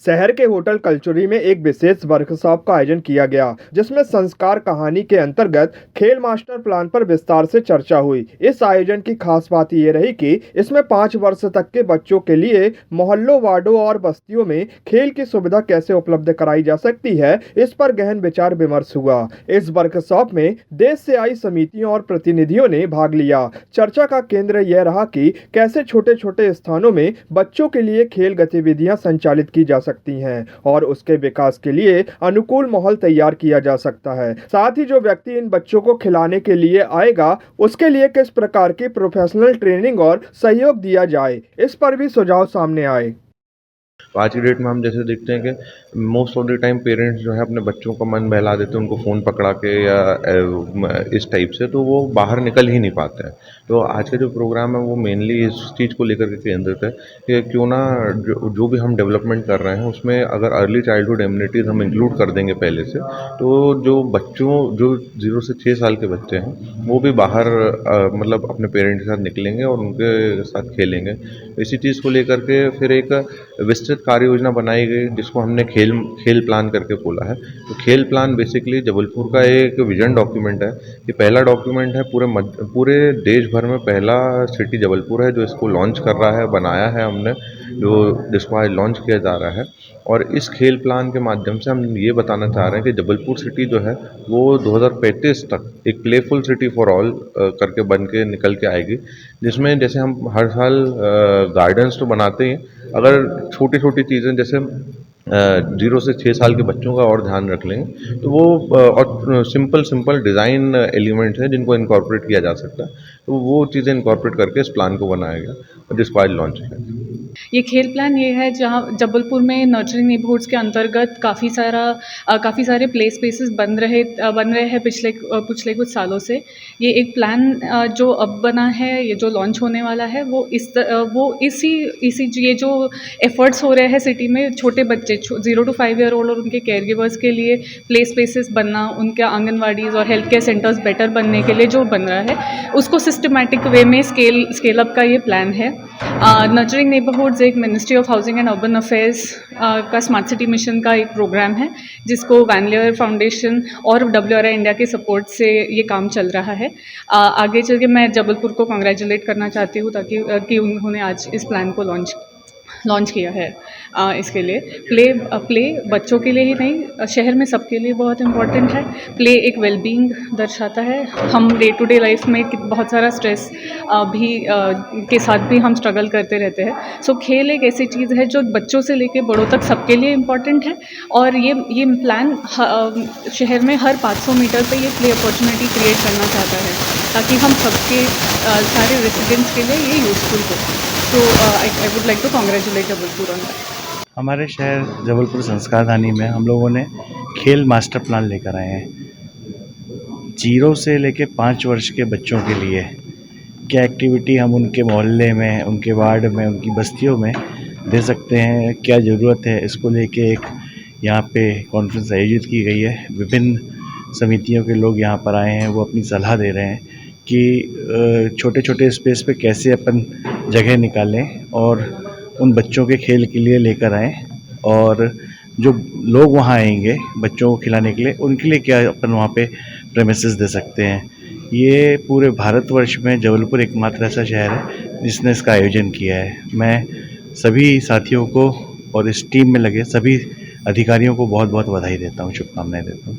शहर के होटल कल्चुरी में एक विशेष वर्कशॉप का आयोजन किया गया, जिसमें संस्कार कहानी के अंतर्गत खेल मास्टर प्लान पर विस्तार से चर्चा हुई। इस आयोजन की खास बात ये रही कि इसमें 5 वर्ष तक के बच्चों के लिए मोहल्लों, वार्डों और बस्तियों में खेल की सुविधा कैसे उपलब्ध कराई जा सकती है, इस पर गहन विचार विमर्श हुआ। इस वर्कशॉप में देश से आई समितियों और प्रतिनिधियों ने भाग लिया। चर्चा का केंद्र यह रहा कि कैसे छोटे छोटे स्थानों में बच्चों के लिए खेल गतिविधियां संचालित की जा सकती हैं और उसके विकास के लिए अनुकूल माहौल तैयार किया जा सकता है। साथ ही जो व्यक्ति इन बच्चों को खिलाने के लिए आएगा, उसके लिए किस प्रकार की प्रोफेशनल ट्रेनिंग और सहयोग दिया जाए, इस पर भी सुझाव सामने आए। तो आज की डेट में हम जैसे देखते हैं कि most of the time parents जो है अपने बच्चों का मन बहला देते हैं उनको फ़ोन पकड़ा के या इस टाइप से, तो वो बाहर निकल ही नहीं पाते हैं। तो आज का जो प्रोग्राम है वो मेनली इस चीज़ को लेकर के केंद्रित है कि क्यों ना जो भी हम डेवलपमेंट कर रहे हैं उसमें अगर अर्ली चाइल्डहुड इम्यूनिटीज़ हम इंक्लूड कर देंगे पहले से, तो जो बच्चों जो 0 से 6 साल के बच्चे हैं वो भी बाहर मतलब अपने पेरेंट्स के साथ निकलेंगे और उनके साथ खेलेंगे। इसी चीज़ को लेकर के फिर एक विस्तृत कार्य योजना बनाई गई जिसको हमने खेल खेल प्लान करके बोला है। तो खेल प्लान बेसिकली जबलपुर का एक विजन डॉक्यूमेंट है। ये पहला डॉक्यूमेंट है पूरे देश भर में पहला सिटी जबलपुर है जो इसको लॉन्च कर रहा है, बनाया है हमने, जो जिसको आज लॉन्च किया जा रहा है। और इस खेल प्लान के माध्यम से हम ये बताना चाह रहे हैं कि जबलपुर सिटी जो है वो 2035 तक एक प्लेफुल सिटी फॉर ऑल करके बन के निकल के आएगी, जिसमें जैसे हम हर साल गार्डन्स तो बनाते ही, अगर छोटी छोटी चीज़ें जैसे 0 से 6 साल के बच्चों का और ध्यान रख लेंगे तो वो और सिंपल डिज़ाइन एलिमेंट्स हैं जिनको इनकॉर्पोरेट किया जा सकता है, तो वो चीज़ें इनकॉर्पोरेट करके इस प्लान को बनाया गया और जिसको आज लॉन्च किया गया। ये खेल प्लान ये है जहाँ जबलपुर में नर्चरिंग नेबरहुड्स के अंतर्गत काफ़ी सारे प्ले स्पेसेस बन रहे हैं पिछले कुछ सालों से। ये एक प्लान जो अब बना है, ये जो लॉन्च होने वाला है, वो इसी ये जो एफर्ट्स हो रहे हैं सिटी में छोटे बच्चे 0 to 5 ईयर ओल्ड और उनके केयर गिवर्स के लिए प्ले स्पेसेस बनना, उनके आंगनवाड़ीज़ और हेल्थ केयर सेंटर्स बेटर बनने के लिए जो बन रहा है, उसको सिस्टमैटिक वे में स्केल अप का ये प्लान है। नर्चरिंग नेबरहुड्स एक ministry of housing and urban affairs का स्मार्ट सिटी मिशन का एक प्रोग्राम है जिसको वैन लेयर फाउंडेशन और WRI इंडिया के सपोर्ट से ये काम चल रहा है। आगे चल के मैं जबलपुर को कांग्रेचुलेट करना चाहती हूँ कि उन्होंने आज इस प्लान को लॉन्च किया है। इसके लिए प्ले बच्चों के लिए ही नहीं, शहर में सबके लिए बहुत इम्पॉर्टेंट है। प्ले एक वेलबींग दर्शाता है। हम डे टू डे लाइफ में बहुत सारा स्ट्रेस के साथ भी हम स्ट्रगल करते रहते हैं। सो खेल एक ऐसी चीज़ है जो बच्चों से लेके बड़ों तक सबके लिए इम्पॉर्टेंट है और ये प्लान शहर में हर 500 मीटर पे ये प्ले अपॉर्चुनिटी क्रिएट करना चाहता है ताकि हम सबके सारे रेसिडेंट्स के लिए ये यूज़फुल हो। So I would like to congratulate Jabalpur on that। हमारे शहर जबलपुर संस्कारधानी में हम लोगों ने खेल मास्टर प्लान लेकर आए हैं। 0 से लेके 5 वर्ष के बच्चों के लिए क्या एक्टिविटी हम उनके मोहल्ले में, उनके वार्ड में, उनकी बस्तियों में दे सकते हैं, क्या ज़रूरत है, इसको लेके एक यहाँ पे कॉन्फ्रेंस आयोजित की गई है। विभिन्न समितियों के लोग यहाँ पर आए हैं, वो अपनी सलाह दे रहे हैं कि छोटे छोटे स्पेस पे कैसे अपन जगह निकालें और उन बच्चों के खेल के लिए लेकर आएँ, और जो लोग वहाँ आएंगे बच्चों को खिलाने के लिए, उनके लिए क्या अपन वहाँ पे प्रेमिसेस दे सकते हैं। ये पूरे भारतवर्ष में जबलपुर एकमात्र ऐसा शहर है जिसने इसका आयोजन किया है। मैं सभी साथियों को और इस टीम में लगे सभी अधिकारियों को बहुत बहुत बधाई देता हूँ, शुभकामनाएं देता हूँ।